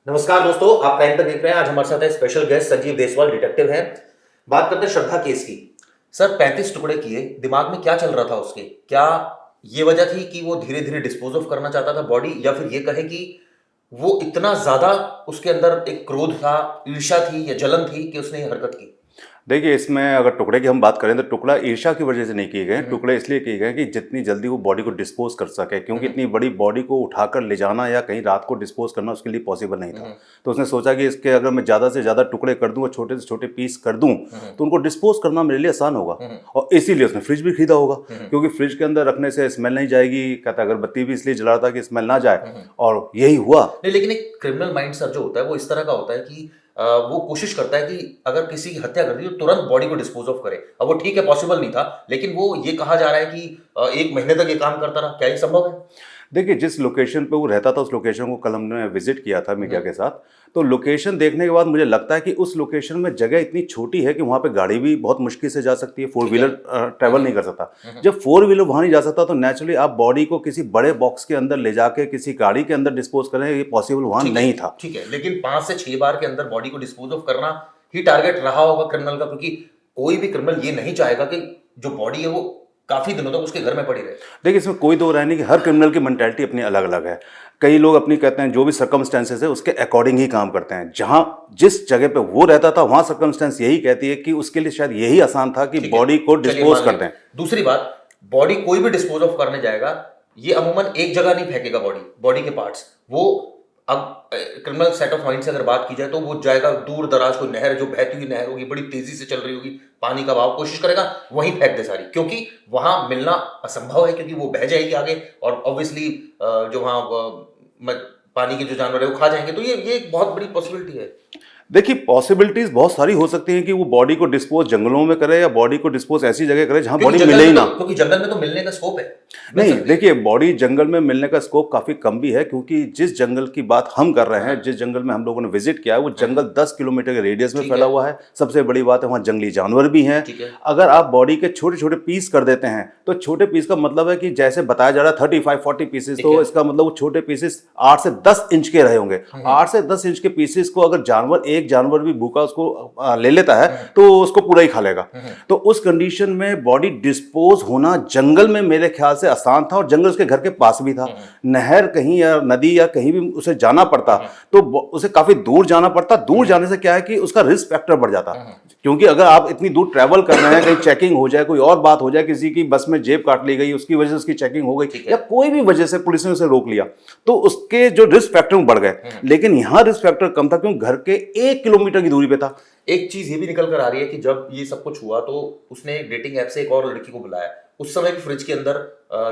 नमस्कार दोस्तों, आप प्राइम पर देख रहे हैं। आज हमारे साथ है special guest Sanjeev Deswal, detective हैं। बात करते हैं श्रद्धा केस की। सर, 35 टुकड़े किए, दिमाग में क्या चल रहा था उसके? क्या ये वजह थी कि वो धीरे धीरे डिस्पोज ऑफ करना चाहता था बॉडी, या फिर ये कहे कि वो इतना ज्यादा उसके अंदर एक क्रोध था, ईर्ष्या थी या जलन थी कि उसने ये हरकत की? देखिए, इसमें अगर टुकड़े की हम बात करें तो टुकड़ा ईर्ष्या की वजह से नहीं किए गए। टुकड़े इसलिए किए गए कि जितनी जल्दी वो बॉडी को डिस्पोज कर सके, क्योंकि इतनी बड़ी बॉडी को उठाकर ले जाना या कहीं रात को डिस्पोज करना उसके लिए पॉसिबल नहीं था। तो उसने सोचा कि इसके अगर मैं ज़्यादा से ज़्यादा टुकड़े कर दूँ और छोटे से छोटे पीस कर दूँ तो उनको डिस्पोज करना मेरे लिए आसान होगा। और इसीलिए उसने फ्रिज भी खरीदा होगा, क्योंकि फ्रिज के अंदर रखने से स्मेल नहीं जाएगी। कहता अगरबत्ती भी इसलिए जला रहा था कि स्मेल ना जाए, और यही हुआ। नहीं, लेकिन एक क्रिमिनल माइंड सर जो होता है वो इस तरह का होता है कि वो कोशिश करता है कि अगर किसी की हत्या कर दी तो तुरंत बॉडी को डिस्पोज ऑफ करे। अब वो ठीक है, पॉसिबल नहीं था, लेकिन वो ये कहा जा रहा है कि 1 महीने तक ये काम करता रहा। क्या ये संभव है? देखिए, जिस लोकेशन पे वो रहता था उस लोकेशन को कल हमने विजिट किया था मीडिया के साथ। तो लोकेशन देखने के बाद मुझे लगता है कि उस लोकेशन में जगह इतनी छोटी है कि वहाँ पे गाड़ी भी बहुत मुश्किल से जा सकती है, फोर व्हीलर ट्रैवल नहीं कर सकता। जब फोर व्हीलर वहाँ नहीं जा सकता तो नेचुरली आप बॉडी को किसी बड़े बॉक्स के अंदर ले जाके किसी गाड़ी के अंदर डिस्पोज करें, ये पॉसिबल वहाँ नहीं था। ठीक है, लेकिन 5 से 6 बार के अंदर बॉडी को डिस्पोज ऑफ करना ही टारगेट रहा होगा क्रिमिनल का, क्योंकि कोई भी क्रिमिनल ये नहीं चाहेगा कि जो बॉडी है वो काफी दिनों तक उसके घर में पड़ी रहे। देखिए, इसमें कोई दो राय नहीं कि हर क्रिमिनल की मेंटालिटी अपनी अलग अलग है। कई लोग अपनी कहते हैं जो भी सर्कमस्टेंसेस है उसके अकॉर्डिंग ही काम करते हैं। जहां जिस जगह पे वो रहता था वहां सर्कमस्टेंस यही कहती है कि उसके लिए शायद यही आसान था कि बॉडी को डिस्पोज कर दें। दूसरी बात, बॉडी कोई भी डिस्पोज ऑफ करने जाएगा, ये अमूमन एक जगह नहीं फेंकेगा बॉडी के पार्ट्स। वो अब क्रिमिनल सेट ऑफ माइंड से अगर बात की जाए तो वो जाएगा दूर दराज, कोई नहर, जो बहती हुई नहर होगी, बड़ी तेजी से चल रही होगी, पानी का बहाव, कोशिश करेगा वहीं फेंक दे सारी, क्योंकि वहां मिलना असंभव है, क्योंकि वो बह जाएगी आगे और ऑब्वियसली जो वहां पानी के जो जानवर है वो खा जाएंगे। तो ये एक बहुत बड़ी पॉसिबिलिटी है। देखिए, पॉसिबिलिटीज बहुत सारी हो सकती हैं कि वो बॉडी को डिस्पोज जंगलों में करे या बॉडी को डिस्पोज ऐसी जगह करे जहां बॉडी मिले ही ना। क्योंकि जंगल में तो मिलने का स्कोप है। नहीं, देखिए, बॉडी जंगल में मिलने का स्कोप काफी कम भी है, क्योंकि जिस जंगल की बात हम कर रहे हैं, जिस जंगल में हम लोगों ने विजिट किया है, वो जंगल 10 किलोमीटर के रेडियस में फैला हुआ है। सबसे बड़ी बात है वहाँ जंगली जानवर भी हैं। अगर आप बॉडी के छोटे छोटे पीस कर देते हैं तो छोटे पीस का मतलब है कि जैसे बताया जा रहा है 35-40 पीसेस, तो इसका मतलब वो छोटे पीसेस 8 से 10 इंच के रहे होंगे। 8 से 10 इंच के पीसेस को अगर एक जानवर भी भूखा उसको ले लेता है तो उसको पूरा ही खा लेगा। तो उस कंडीशन में बॉडी डिस्पोज होना जंगल में मेरे ख्याल से आसान था, और जंगल उसके घर के पास भी था। नहर कहीं या नदी या कहीं भी उसे जाना पड़ता तो उसे काफी दूर जाना पड़ता। दूर जाने से क्या है कि उसका रिस्क फैक्टर बढ़ जाता, क्योंकि अगर आप इतनी दूर ट्रैवल कर रहे हैं, कहीं चेकिंग हो जाए, कोई और बात हो जाए, किसी की बस में जेब काट ली गई, उसकी वजह से उसकी चेकिंग हो गई, या कोई भी वजह से पुलिस ने उसे रोक लिया, तो उसके जो रिस्क फैक्टर बढ़ गए। लेकिन यहाँ रिस्क फैक्टर कम था, क्योंकि घर के 1 किलोमीटर की दूरी पे था। एक चीज ये भी निकल कर आ रही है कि जब ये सब कुछ हुआ तो उसने डेटिंग ऐप से एक और लड़की को बुलाया। उस समय भी फ्रिज के अंदर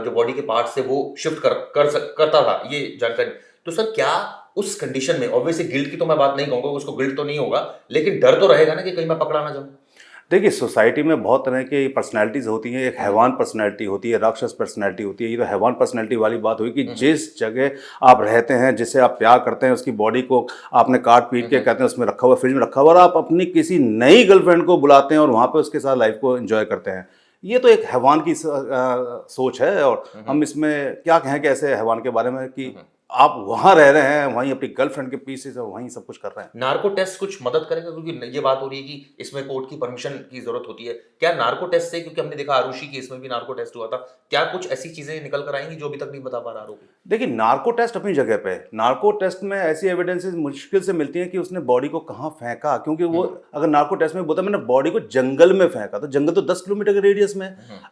जो बॉडी के पार्ट्स थे वो शिफ्ट करता था, ये जानकारी। तो सर, क्या उस कंडीशन में, ऑब्वियसली गिल्ट की तो मैं बात नहीं कहूंगा, उसको गिल्ट तो नहीं होगा, लेकिन डर तो रहेगा ना कि कहीं मैं पकड़ा ना जाऊं? देखिए, सोसाइटी में बहुत तरह की पर्सनैलिटीज़ होती हैं। एक हैवान पर्सनैलिटी होती है, राक्षस पर्सनैलिटी होती है। ये तो हैवान पर्सनैलिटी वाली बात हुई कि जिस जगह आप रहते हैं, जिसे आप प्यार करते हैं, उसकी बॉडी को आपने काट पीट के कहते हैं उसमें रखा हुआ, फ्रिज में रखा हुआ, और आप अपनी किसी नई गर्लफ्रेंड को बुलाते हैं और वहाँ पर उसके साथ लाइफ को एंजॉय करते हैं। ये तो एक हैवान की सोच है, और हम इसमें क्या कहें कि ऐसे हैवान के बारे में कि आप वहाँ रह रहे हैं, वहीं अपनी गर्लफ्रेंड के पीछे से वहीं सब कुछ कर रहे हैं। नार्को टेस्ट कुछ मदद करेगा? क्योंकि ये बात हो रही है कि इसमें कोर्ट की परमिशन की जरूरत होती है। क्या नार्को टेस्ट से, क्योंकि हमने देखा आरुषि केस में भी नार्को टेस्ट हुआ था, क्या कुछ ऐसी चीजें निकल कर आएंगी जो अभी तक नहीं बता पा रहा आरोपी? देखिए, नार्को टेस्ट अपनी जगह पे है। नार्को टेस्ट में ऐसी एविडेंसेस मुश्किल से मिलती हैं कि उसने बॉडी को कहाँ फेंका, क्योंकि वो अगर नार्को टेस्ट में बोलता मैंने बॉडी को जंगल में फेंका, तो जंगल तो 10 किलोमीटर के रेडियस में।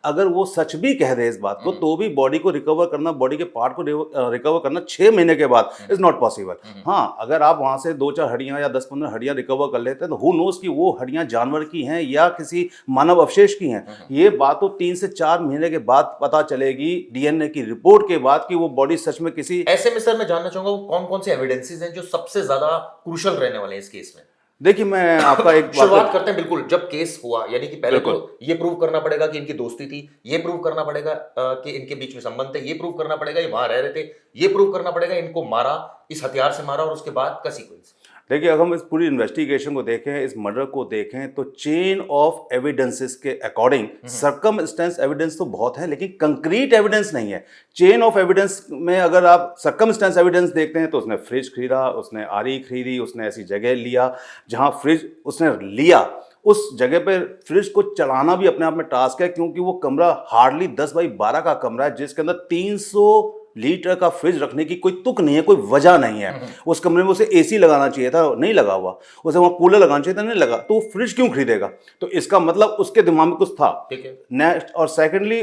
अगर वो सच भी कह दे इस बात को, तो भी बॉडी को रिकवर करना, बॉडी के पार्ट को रिकवर करना 6 महीने के बाद इज नॉट पॉसिबल। हाँ, अगर आप वहां से 2-4 हड्डियां या 10-15 हड्डियां रिकवर कर लेते हैं तो हु नोस कि वो हड्डियां जानवर की हैं या किसी मानव अवशेष की हैं। ये बात तो 3 से 4 महीने के बाद पता चलेगी, डीएनए की रिपोर्ट के बाद, कि वो बॉडी सच में किसी। ऐसे में सर मैं जानना चाहूंगा वो कौन कौन से एविडेंसेस हैं जो सबसे ज्यादा क्रूशियल रहने वाले हैं इस केस में? देखिए, मैं आपका एक शुरुआत करते हैं बिल्कुल जब केस हुआ, यानी कि पहले तो ये प्रूव करना पड़ेगा कि इनकी दोस्ती थी, ये प्रूव करना पड़ेगा कि इनके बीच में संबंध थे, ये प्रूव करना पड़ेगा ये वहां रह रहे थे, ये प्रूव करना पड़ेगा इनको मारा, इस हथियार से मारा, और उसके बाद का सीक्वेंस। देखिए, अगर हम इस पूरी इन्वेस्टिगेशन को देखें, इस मर्डर को देखें, तो चेन ऑफ एविडेंसेस के अकॉर्डिंग सर्कमस्टेंस एविडेंस तो बहुत है, लेकिन कंक्रीट एविडेंस नहीं है। चेन ऑफ एविडेंस में अगर आप सर्कमस्टेंस एविडेंस देखते हैं तो उसने फ्रिज खरीदा, उसने आरी खरीदी, उसने ऐसी जगह लिया जहां फ्रिज उसने लिया, उस जगह पे फ्रिज को चलाना भी अपने आप में टास्क है, क्योंकि वो कमरा हार्डली 10x12 का कमरा है, जिसके अंदर 300 लीटर का फ्रिज रखने की कोई तुक नहीं है, कोई वजह नहीं है। उस कमरे में उसे एसी लगाना चाहिए था, नहीं लगा हुआ, उसे वहां कूलर लगाना चाहिए था, नहीं लगा, तो वो फ्रिज क्यों खरीदेगा? तो इसका मतलब उसके दिमाग में कुछ था। ठीक है। नेक्स्ट, और सेकेंडली,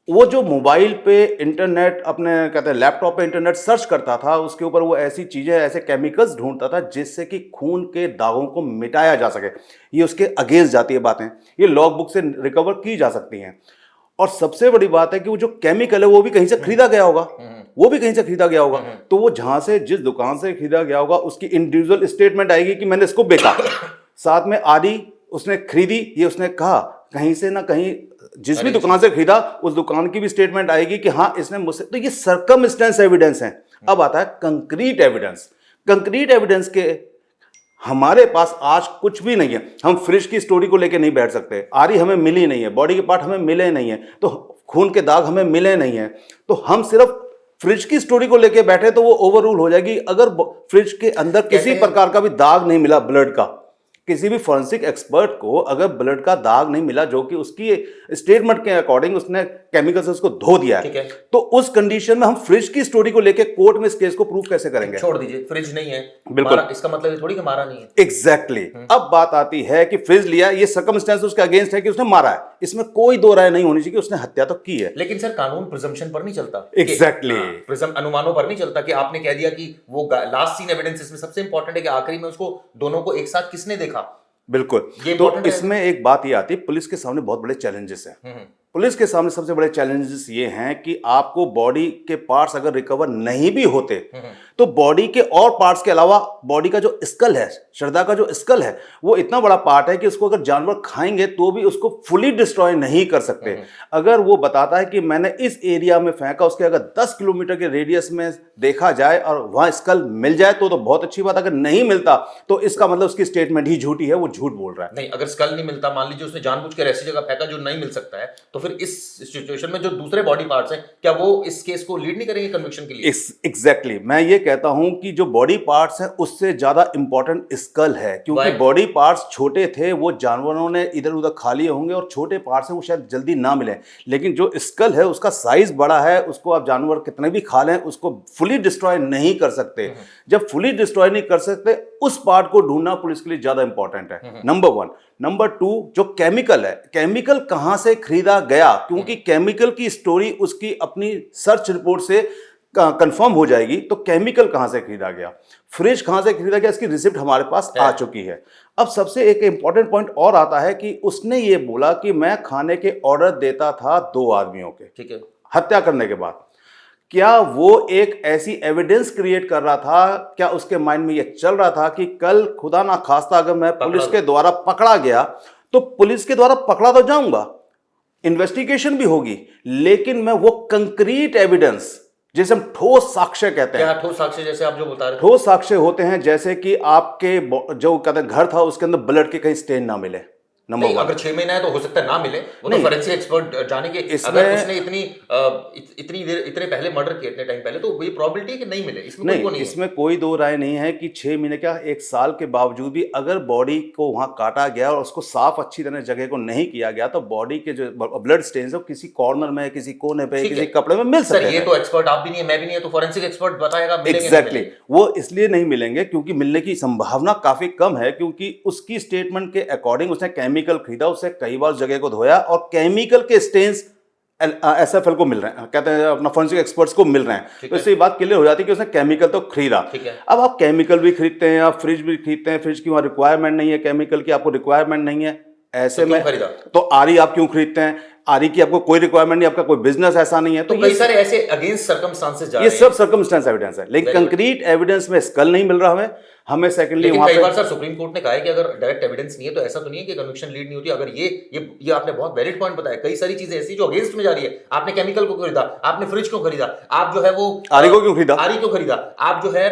वो जो मोबाइल पे इंटरनेट, अपने कहते हैं लैपटॉप पे इंटरनेट सर्च करता था, उसके ऊपर वो ऐसी चीजें, ऐसे केमिकल्स ढूंढता था जिससे कि खून के दागों को मिटाया जा सके। ये उसके अगेंस्ट जाती है बातें, ये लॉग बुक से रिकवर की जा सकती हैं। और सबसे बड़ी बात है कि वो जो केमिकल है वो भी कहीं से खरीदा गया होगा, वो भी कहीं से खरीदा गया होगा। तो वो जहां से, जिस दुकान से खरीदा गया होगा, उसकी इंडिविजुअल स्टेटमेंट आएगी कि मैंने इसको बेचा, साथ में आदि उसने खरीदी, ये उसने कहा, कहीं से ना कहीं जिस भी दुकान से खरीदा उस दुकान की भी स्टेटमेंट आएगी कि हाँ इसने मुझसे। तो ये सर्कमस्टेंस एविडेंस है। अब आता है कंक्रीट एविडेंस। कंक्रीट एविडेंस के हमारे पास आज कुछ भी नहीं है। हम फ्रिज की स्टोरी को लेके नहीं बैठ सकते, आरी हमें मिली नहीं है, बॉडी के पार्ट हमें मिले नहीं है, तो खून के दाग हमें मिले नहीं है, तो हम सिर्फ फ्रिज की स्टोरी को लेके बैठे तो वो ओवर रूल हो जाएगी। अगर फ्रिज के अंदर किसी प्रकार का भी दाग नहीं मिला ब्लड का, किसी भी फॉरेंसिक एक्सपर्ट को अगर ब्लड का दाग नहीं मिला जो कि उसकी स्टेटमेंट के अकॉर्डिंग उसने केमिकल से उसको धो दिया है, तो उस कंडीशन में हम फ्रिज की स्टोरी को लेके कोर्ट में इस केस को प्रूव कैसे करेंगे? छोड़ दीजिए, फ्रिज नहीं है, बिल्कुल, इसका मतलब ये थोड़ी कि मारा नहीं है। एग्जैक्टली। अब बात आती है कि फ्रिज लिया, ये सर्कमस्टेंस उसके अगेंस्ट है कि उसने मारा है, इसमें कोई दो राय नहीं होनी चाहिए कि उसने हत्या तो की है। लेकिन सर, कानून प्रिजम्पशन पर नहीं चलता। एग्जैक्टली, अनुमानों पर नहीं चलता कि आपने कह दिया कि वो लास्ट सीन एविडेंस, इसमें सबसे इंपॉर्टेंट है कि आखिरी में उसको दोनों को एक साथ किसने देखा। बिल्कुल। तो इसमें एक बात ये आती है, पुलिस के सामने बहुत बड़े चैलेंजेस हैं। पुलिस के सामने सबसे बड़े चैलेंजेस ये हैं कि आपको बॉडी के पार्ट्स अगर रिकवर नहीं भी होते तो बॉडी के और पार्ट्स के अलावा बॉडी का जो स्कल है, श्रद्धा का जो स्कल है, वो इतना बड़ा पार्ट है कि उसको अगर जानवर खाएंगे तो भी उसको फुली डिस्ट्रॉय नहीं कर सकते। अगर वो बताता है कि मैंने इस एरिया में फेंका, उसके अगर 10 किलोमीटर के रेडियस में देखा जाए और वहां स्कल मिल जाए तो बहुत अच्छी बात, अगर नहीं मिलता तो इसका मतलब उसकी स्टेटमेंट ही झूठी है, वो झूठ बोल रहा है। नहीं, अगर स्कल नहीं मिलता, मान लीजिए उसने जानबूझकर ऐसी जगह फेंका जो नहीं मिल सकता है, तो फिर इस सिचुएशन में जो दूसरे बॉडी पार्ट्स हैं, क्या वो इस केस को लीड नहीं करेंगे कन्विक्शन के लिए? एग्जैक्टली, मैं ये कहता हूं कि जो बॉडी पार्ट्स हैं उससे ज्यादा इंपॉर्टेंट स्कल है, क्योंकि बॉडी पार्ट्स छोटे थे, वो जानवरों ने इधर उधर खा लिए होंगे और छोटे पार्ट्स हैं वो शायद जल्दी ना मिले, लेकिन जो स्कल है उसका साइज बड़ा है, उसको आप जानवर कितने भी खा लें उसको फुली डिस्ट्रॉय नहीं कर सकते। जब फुली डिस्ट्रॉय नहीं कर सकते, उस पार्ट को ढूंढना पुलिस के लिए ज्यादा इंपॉर्टेंट है, नंबर 1। नंबर 2, जो केमिकल है, केमिकल कहां से खरीदा गया, क्योंकि केमिकल की स्टोरी उसकी अपनी सर्च रिपोर्ट से कंफर्म हो जाएगी। तो केमिकल कहां से खरीदा गया, फ्रिज कहां से खरीदा गया, इसकी रिसिप्ट हमारे पास आ चुकी है। अब सबसे एक इंपॉर्टेंट पॉइंट और आता है कि उसने ये बोला कि मैं खाने के ऑर्डर देता था 2 आदमियों के, ठीक है, हत्या करने के बाद। क्या वो एक ऐसी एविडेंस क्रिएट कर रहा था, क्या उसके माइंड में ये चल रहा था कि कल खुदा ना खास्ता अगर मैं पुलिस के द्वारा पकड़ा गया तो पुलिस के द्वारा पकड़ा तो जाऊंगा, इन्वेस्टिगेशन भी होगी, लेकिन मैं वो कंक्रीट एविडेंस, जिसे हम ठोस साक्ष्य कहते हैं। क्या ठोस साक्ष्य? जैसे आप जो बता रहे हैं, ठोस साक्ष्य होते हैं जैसे कि आपके जो कहते हैं घर था उसके अंदर ब्लड के कहीं स्टेन ना मिले, नंबर 1। अगर 6 महीना है तो हो सकता है ना मिले, वो तो फोरेंसिक एक्सपर्ट जानेंगे। अगर उसने इतने पहले मर्डर किए, इतने टाइम पहले, तो ये प्रोबेबिलिटी है कि नहीं मिले, इसमें नहीं, इसमें कोई दो राय नहीं है कि 6 महीने क्या 1 साल के बावजूद भी अगर बॉडी को वहां काटा गया और उसको साफ अच्छी तरह जगह को नहीं किया गया तो बॉडी के जो ब्लड स्टेन्स है किसी कॉर्नर में, किसी कोने पे, किसी कपड़े में मिल सकते हैं। ये तो एक्सपर्ट आप भी नहीं है, मैं भी नहीं है, तो फोरेंसिक एक्सपर्ट बताएगा मिलेंगे। एग्जैक्टली, वो इसलिए नहीं मिलेंगे क्योंकि मिलने की संभावना काफी कम है, क्योंकि उसकी स्टेटमेंट के अकॉर्डिंग उसने केमिकल खरीदा, उससे कई बार जगह को धोया और केमिकल के स्टेन्स एसएफएल को मिल रहे हैं, कहते हैं अपना फोरेंसिक एक्सपर्ट्स को मिल रहे हैं। तो इससे बात क्लियर हो जाती है कि उसने केमिकल तो खरीदा। अब आप केमिकल भी खरीदते हैं, आप फ्रिज भी खरीदते हैं, फ्रिज की वहां रिक्वायरमेंट नहीं है, केमिकल की आपको रिक्वायरमेंट नहीं है, ऐसे में तो आरी आप क्यों खरीदते हैं? आरी की आपको कोई रिक्वायरमेंट नहीं, आपका कोई बिजनेस ऐसा नहीं है, तो कई सारे ऐसे अगेंस्ट सर्कमस्टांसेस जा ये रहे हैं। सब सर्कमस्टेंस एविडेंस है, लेकिन कंक्रीट एविडेंस में स्कल नहीं मिल रहा हमें सेकंडली लेकिन वहां कई पे बार सर सुप्रीम कोर्ट ने कहा है कि अगर डायरेक्ट एविडेंस नहीं है तो ऐसा तो नहीं है कि कन्विक्शन लीड नहीं होती। अगर ये आपने बहुत वैलिड पॉइंट बताया, कई सारी चीजें ऐसी जो अगेंस्ट में जा रही है। आपने केमिकल को खरीदा, आपने फ्रिज को खरीदा, आप जो है वो आरी को क्यों खरीदा, आरी को खरीदा, आप जो है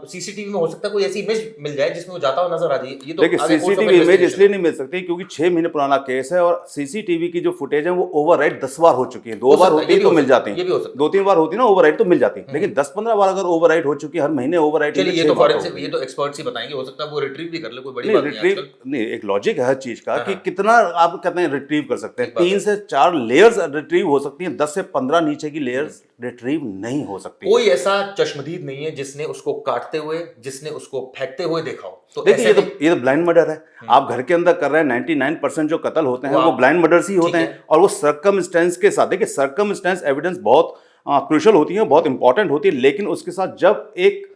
सीसीटीवी में हो सकता है कोई ऐसी इमेज मिल जाए जिसमें वो जाता हुआ नजर आ जाए। ये तो देखिए सीसीटीवी इमेज इसलिए नहीं मिल सकती क्योंकि 6 महीने पुराना केस है और सीसीटीवी की जो फुटेज है वो ओवरराइट 10 बार हो चुकी है, 2 बार होती है तो मिल जाती है, 2-3 बार होती है ना ओवरराइट तो मिल जाती है, लेकिन 10-15 बार अगर ओवरराइट हो चुकी है हर महीने ओवरराइट, चलिए ये तो फॉरेंसिक, ये तो एक्सपर्ट्स ही बताएंगे, हो सकता है वो रिट्रीव भी कर ले, कोई बड़ी बात नहीं है आजकल। नहीं, एक लॉजिक है हर चीज का कि कितना आप कहते हैं रिट्रीव कर सकते हैं, एक बात 3 से 4 लेयर्स रिट्रीव हो सकती हैं, 10 से 15 नीचे की लेयर्स रिट्रीव नहीं हो सकती। कोई ऐसा चश्मदीद नहीं है जिसने उसको काटते हुए, जिसने उसको फेंकते हुए देखा हो। तो देखिए ऐसे ये तो ब्लाइंड मर्डर है, आप घर के अंदर कर रहे हैं, 99% जो कत्ल होते हैं वो ब्लाइंड मर्डर्स ही होते हैं, और वो सर्कमस्टेंस के साथ, देखिए सर्कमस्टेंस एविडेंस बहुत क्रूशियल होती है, बहुत इंपॉर्टेंट होती है, लेकिन उसके साथ जब एक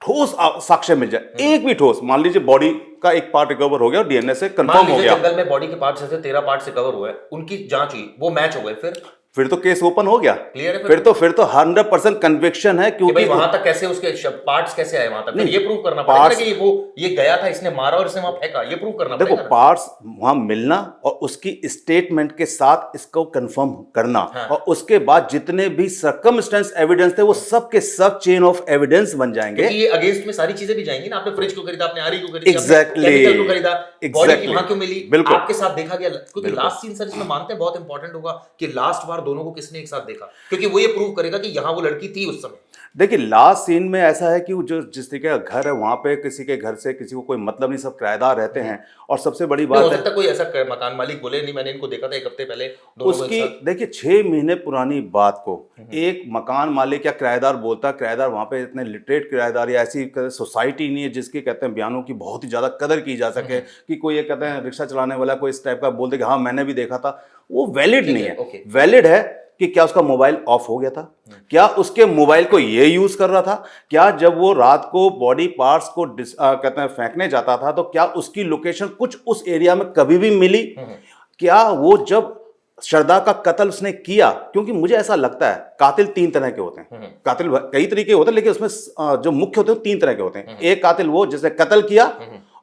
ठोस साक्ष्य मिल जाए, एक भी ठोस, मान लीजिए बॉडी का एक पार्ट रिकवर हो गया और डीएनए से कंफर्म हो गया, जंगल में बॉडी के पार्ट्स जैसे 13 पार्ट्स रिकवर हुए, उनकी जांच हुई, वो मैच हो गए, फिर तो केस ओपन हो गया, क्लियर है। फिर तो 100% कन्विक्शन है, क्योंकि वहां तक कैसे उसके पार्ट्स कैसे आए वहां तक, फिर ये प्रूव करना पड़ेगा कि वो ये गया था, इसने मारा और इसने वहां फेंका, ये प्रूव करना पड़ेगा। देखो पार्ट्स वहां मिलना और उसकी स्टेटमेंट के साथ इसको कंफर्म करना, और उसके बाद जितने भी सर्कमस्टेंस एविडेंस थे वो सब के सब चेन ऑफ एविडेंस बन जाएंगे, क्योंकि ये अगेंस्ट में सारी चीजें भी जाएंगी ना। आपने फ्रिज को खरीदा, आपने आरी को खरीदा, एग्जैक्टली केमिकल को खरीदा, बॉडी की वहां क्यों मिली, बिल्कुल आपके साथ देखा गया, क्योंकि लास्ट सीन सर इसमें मानते हैं बहुत इंपॉर्टेंट होगा कि लास्ट बार दोनों को किसने एक साथ देखा, क्योंकि वो ये प्रूव करेगा कि यहाँ वो लड़की थी उस समय। देखिए लास्ट सीन में ऐसा है कि वो जो जिस तरीके का घर है वहां पे किसी के घर से किसी को कोई मतलब नहीं, सब किराएदार रहते हैं, और सबसे बड़ी बात है कोई ऐसा मकान मालिक बोले नहीं मैंने इनको देखा था 1 हफ्ते पहले, उसकी देखिए 6 महीने पुरानी बात को एक मकान मालिक या किराएदार बोलता है, किराएदार वहां पे इतने लिटरेट किराएदार या ऐसी सोसाइटी नहीं है जिसके कहते हैं बयानों की बहुत ही ज्यादा कदर की जा सके, कि कोई ये कहते हैं रिक्शा चलाने वाला कोई इस टाइप का बोल दे कि हाँ मैंने भी देखा था, वो वैलिड नहीं है। वैलिड है कि क्या उसका मोबाइल ऑफ हो गया था, क्या उसके मोबाइल को ये यूज कर रहा था, क्या जब वो रात को बॉडी पार्ट्स को कहते हैं फेंकने जाता था तो क्या उसकी लोकेशन कुछ उस एरिया में कभी भी मिली, क्या वो जब श्रद्धा का कत्ल उसने किया, क्योंकि मुझे ऐसा लगता है कातिल 3 तरह के होते हैं, कातिल कई तरीके होते हैं लेकिन उसमें जो मुख्य होते हैं 3 तरह के होते हैं। एक कातिल वो जिसने कत्ल किया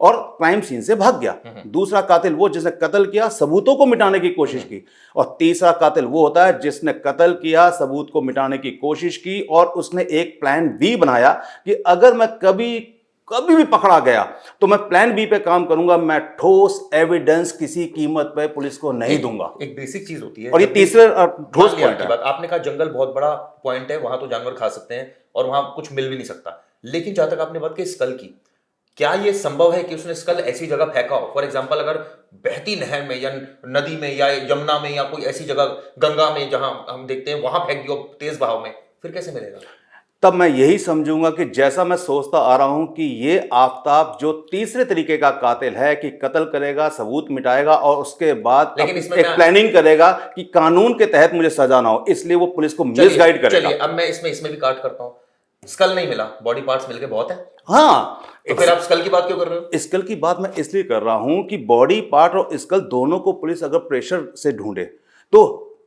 और क्राइम सीन से भाग गया, दूसरा कातिल वो जिसने कत्ल किया सबूतों को मिटाने की कोशिश की, और तीसरा कातिल वो होता है जिसने कत्ल किया सबूत को मिटाने की कोशिश की और उसने एक प्लान बी बनाया कि अगर मैं कभी भी पकड़ा गया तो मैं प्लान बी पे काम करूंगा, मैं ठोस एविडेंस किसी कीमत पे पुलिस को नहीं दूंगा। एक बेसिक चीज होती है, और ये तीसरे ठोस पॉइंट है। आपने कहा जंगल बहुत बड़ा पॉइंट है, वहां तो जानवर खा सकते हैं और वहां कुछ मिल भी नहीं सकता, लेकिन जहां तक आपने बात की स्कल की, क्या ये संभव है कि उसने स्कल ऐसी जगह फेंका हो, फॉर एग्जांपल अगर बहती नहर में या नदी में या यमुना में या कोई ऐसी जगह गंगा में जहां हम देखते हैं वहां फेंक दियो तेज बहाव में, फिर कैसे मिलेगा? तब मैं यही समझूंगा कि जैसा मैं सोचता आ रहा हूं कि ये आफताब जो तीसरे तरीके का कातिल है कि कत्ल करेगा सबूत मिटाएगा और उसके बाद एक प्लानिंग करेगा कि कानून के तहत मुझे सजा ना हो, इसलिए वो पुलिस को मिसगाइड करेगा। चलिए अब मैं इसमें भी काट करता हूं, स्कल नहीं मिला, बॉडी पार्ट्स मिलके बहुत है, हाँ तो फिर आप स्कल की बात क्यों कर रहे हो? स्कल की बात मैं इसलिए कर रहा हूं कि बॉडी पार्ट और स्कल दोनों को पुलिस अगर प्रेशर से ढूंढे तो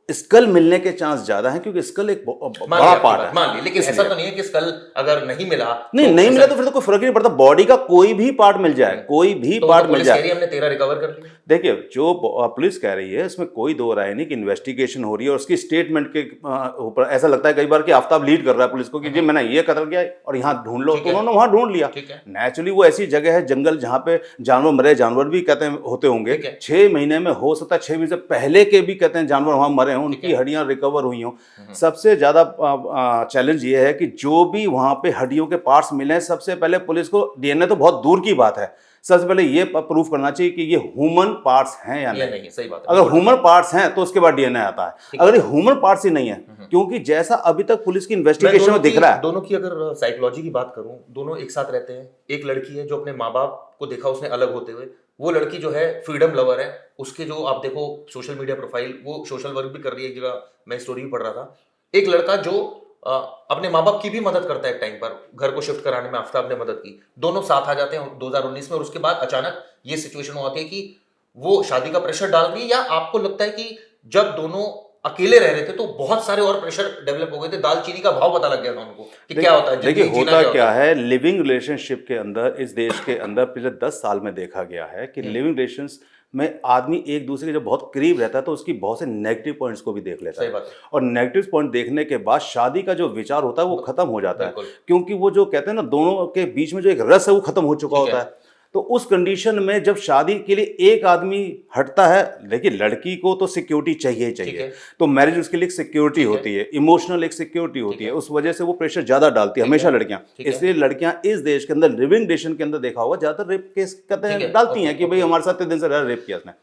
स्कल मिलने के चांस ज्यादा हैं, क्योंकि स्कल एक बड़ा पार्ट है। मान ली, लेकिन ऐसा तो नहीं है कि स्कल अगर नहीं मिला नहीं मिला तो फिर तो कोई फर्क नहीं पड़ता, बॉडी का कोई भी पार्ट मिल जाए, कोई भी पार्ट मिल जाए। हमने 13 रिकवर कर लिया। देखिए जो पुलिस कह रही है इसमें कोई दो राय नहीं कि इन्वेस्टिगेशन हो रही है और उसकी स्टेटमेंट के ऊपर ऐसा लगता है कई बार कि आफ्ताब लीड कर रहा है पुलिस को कि जी मैंने ये कत्ल किया और यहाँ ढूंढ लो, तो उन्होंने वहां ढूंढ लिया। नेचुरली वो ऐसी जगह है जंगल जहाँ पे जानवर मरे जानवर भी कहते हैं होते होंगे, 6 महीने में हो सकता है 6 महीने से पहले के भी कहते हैं जानवर वहां मरे हों, उनकी हड्डियां रिकवर हुई हों। सबसे ज्यादा चैलेंज ये है कि जो भी वहां पे हड्डियों के पार्ट्स मिले, सबसे पहले पुलिस को डीएनए तो बहुत दूर की बात है, सबसे पहले ये प्रूफ करना चाहिए कि ये ह्यूमन पार्ट्स हैं या नहीं। सही बात है। अगर ह्यूमन पार्ट्स हैं तो उसके बाद डीएनए आता है, अगर ये ह्यूमन पार्ट्स ही नहीं है, क्योंकि जैसा अभी तक पुलिस की इन्वेस्टिगेशन में दिख रहा है, दोनों की अगर साइकोलॉजी की बात करूं, दोनों एक साथ रहते हैं। एक लड़की है जो अपने माँ बाप को देखा उसने अलग होते हुए, वो लड़की जो है फ्रीडम लवर है, उसके जो आप देखो सोशल मीडिया प्रोफाइल, वो सोशल वर्क भी कर रही है, एक जगह मैं स्टोरी भी पढ़ रहा था। एक लड़का जो अपने माँ बाप की भी मदद करता है, एक टाइम पर घर को शिफ्ट कराने में आफ्ताब ने मदद की, दोनों साथ आ जाते हैं 2019 में। और उसके बाद अचानक ये सिचुएशन होती है कि वो शादी का प्रेशर डाल रही है, या आपको लगता है कि जब दोनों अकेले रह रहे थे तो बहुत सारे और प्रेशर डेवलप हो गए थे, दालचीनी का भाव पता लग गया था उनको कि क्या होता है देखिए जिंदगी जीना होता क्या क्या होता है, लिविंग रिलेशनशिप के अंदर इस देश के अंदर पिछले 10 साल में देखा गया है कि लिविंग रिलेशंस में आदमी एक दूसरे के जब बहुत करीब रहता है तो उसकी बहुत से नेगेटिव पॉइंट्स को भी देख लेता सही है, बात है। और नेगेटिव पॉइंट देखने के बाद शादी का जो विचार होता है वो खत्म हो जाता है, बिल्कुल। क्योंकि वो जो कहते हैं ना दोनों के बीच में जो एक रस है वो खत्म हो चुका ठीक है। होता है। तो उस कंडीशन में जब शादी के लिए एक आदमी हटता है, देखिए लड़की को तो सिक्योरिटी चाहिए ही ठीक चाहिए, है। तो मैरिज उसके लिए एक सिक्योरिटी ठीक है। होती है, इमोशनल एक सिक्योरिटी होती है, उस वजह से वो प्रेशर ज्यादा डालती है ठीक हमेशा है। लड़कियां। ठीक है। इसलिए लड़कियां इस देश के अंदर लिविंग रिलेशन के अंदर देखा होगा ज्यादातर रेप केस कहते ठीक है। हैं डालती हैं ओके, कि भाई ओके। हमारे साथ इतने दिन से रेप किया उसने।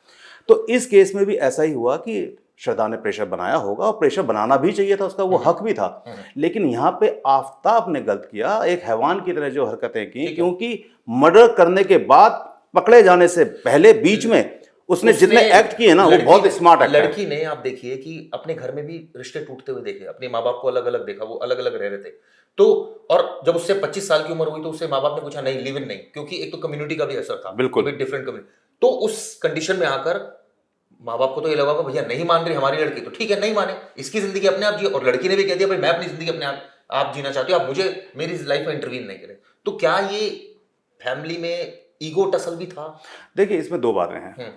तो इस केस में भी ऐसा ही हुआ कि श्रद्धा ने प्रेशर बनाया होगा, और प्रेशर बनाना भी चाहिए था, उसका वो हक भी था, लेकिन यहाँ पे आफ्ताब ने गलत किया, एक हैवान की तरह जो हरकतें की, क्योंकि मर्डर करने के बाद पकड़े जाने से पहले बीच में उसने जितने एक्ट किए ना वो बहुत स्मार्ट एक्ट है। लड़की ने, आप देखिए कि अपने घर में भी रिश्ते टूटते हुए देखे, अपने माँ बाप को अलग अलग देखा, वो अलग अलग रह रहे थे। तो और जब उससे 25 साल की उम्र हुई तो उससे माँ बाप ने पूछा नहीं, लिव इन नहीं, क्योंकि एक तो कम्युनिटी का भी असर था, बिल्कुल। Different community. तो उस कंडीशन में आकर माँ बाप को तो ये लगा कि भैया नहीं मान रही हमारी लड़की, तो ठीक है नहीं माने, इसकी जिंदगी अपने आप जिए। और लड़की ने भी कह दिया भाई मैं अपनी जिंदगी अपने आप जीना चाहती हूँ, आप मुझे मेरी लाइफ में इंटरवीन नहीं करें। तो क्या ये फैमिली में ईगो टसल भी था? देखिए इसमें दो बातें हैं।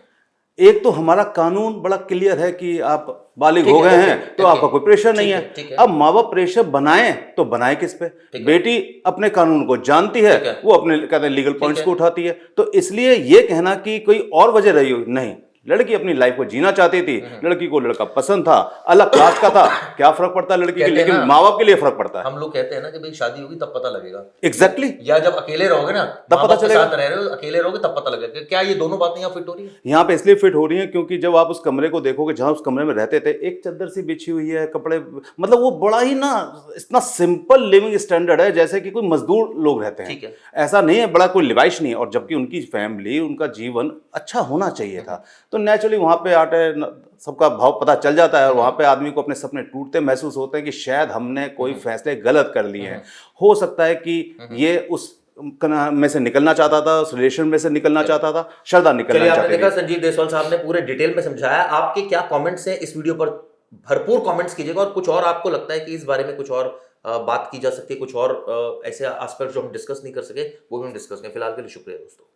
एक तो हमारा कानून बड़ा क्लियर है कि आप बालिग हो गए हैं तो आपका कोई प्रेशर नहीं है। अब माँ बाप प्रेशर बनाए तो बनाए किस पे? बेटी अपने कानून को जानती है, वो अपने कहते हैं लीगल पॉइंट्स को उठाती है। तो इसलिए ये कहना कि कोई और वजह रही हो, नहीं, लड़की अपनी लाइफ को जीना चाहती थी, लड़की को लड़का पसंद था, अलग क्लास का था, क्या फर्क पड़ता है लड़की के, लेकिन माँ बाप के लिए फर्क पड़ता है। हम लोग कहते हैं ना कि भाई शादी होगी तब पता लगेगा। एग्जैक्टली। या जब अकेले रहोगे ना तब पता चलेगा, साथ रह रहे हो, अकेले रहोगे तब पता लगेगा। क्या ये दोनों बातें यहाँ फिट हो रही है? यहाँ पे इसलिए फिट हो रही है क्योंकि जब आप उस कमरे को देखोगे जहां उस कमरे में रहते थे, एक चद्दर सी बिछी हुई है, कपड़े, मतलब वो बड़ा ही ना इतना सिंपल लिविंग स्टैंडर्ड है जैसे कि कोई मजदूर लोग रहते हैं। ठीक है। ऐसा नहीं है बड़ा कोई लिवाइश नहीं है, और जबकि उनकी फैमिली, उनका जीवन अच्छा होना चाहिए था। तो नेचुरली वहां पे आटे सबका भाव पता चल जाता है, और वहां पे आदमी को अपने सपने टूटते महसूस होते हैं कि शायद हमने कोई फैसले गलत कर लिए हैं। हो सकता है कि ये उस में से निकलना चाहता था, उस रिलेशन में से निकलना चाहता था, श्रद्धा निकलना चाहती थी। आपने देखा संजीव देसवाल साहब ने पूरे डिटेल में समझाया। आपके क्या कमेंट्स हैं इस वीडियो पर? भरपूर कमेंट्स कीजिएगा, और कुछ और आपको लगता है कि इस बारे में कुछ और बात की जा सकती है, कुछ और ऐसे एस्पेक्ट जो हम डिस्कस नहीं कर सके वो भी हम डिस्कस करें। फिलहाल के लिए शुक्रिया दोस्तों।